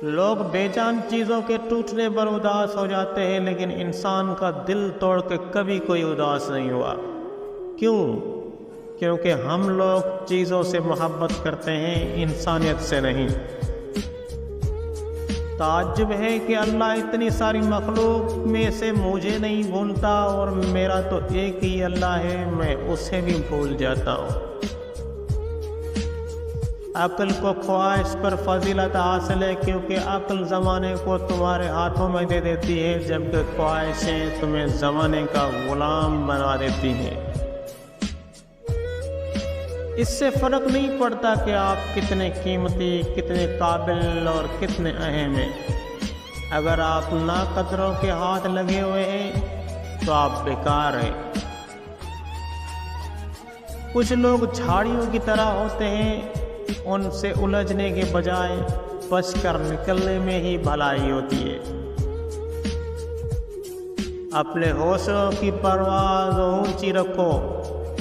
لوگ بے جان چیزوں کے ٹوٹنے پر اداس ہو جاتے ہیں، لیکن انسان کا دل توڑ کے کبھی کوئی اداس نہیں ہوا۔ کیوں؟ کیونکہ ہم لوگ چیزوں سے محبت کرتے ہیں، انسانیت سے نہیں۔ تعجب ہے کہ اللہ اتنی ساری مخلوق میں سے مجھے نہیں بھولتا، اور میرا تو ایک ہی اللہ ہے، میں اسے بھی بھول جاتا ہوں۔ عقل کو خواہش پر فضیلت حاصل ہے، کیونکہ عقل زمانے کو تمہارے ہاتھوں میں دے دیتی ہے، جبکہ خواہشیں تمہیں زمانے کا غلام بنا دیتی ہیں۔ اس سے فرق نہیں پڑتا کہ آپ کتنے قیمتی، کتنے قابل اور کتنے اہم ہیں۔ اگر آپ ناقدروں کے ہاتھ لگے ہوئے ہیں تو آپ بیکار ہیں۔ کچھ لوگ جھاڑیوں کی طرح ہوتے ہیں، ان سے الجھنے کے بجائے بچ کر نکلنے میں ہی بھلائی ہوتی ہے۔ اپنے حوصلوں کی پرواز اونچی رکھو،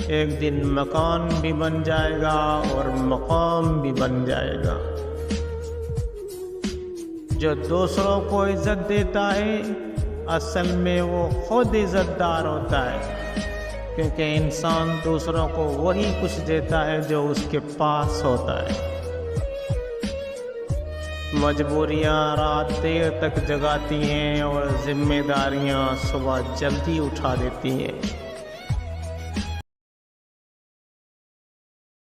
ایک دن مکان بھی بن جائے گا اور مقام بھی بن جائے گا۔ جو دوسروں کو عزت دیتا ہے، اصل میں وہ خود عزت دار ہوتا ہے، کیونکہ انسان دوسروں کو وہی کچھ دیتا ہے جو اس کے پاس ہوتا ہے۔ مجبوریاں رات دیر تک جگاتی ہیں اور ذمہ داریاں صبح جلدی اٹھا دیتی ہیں۔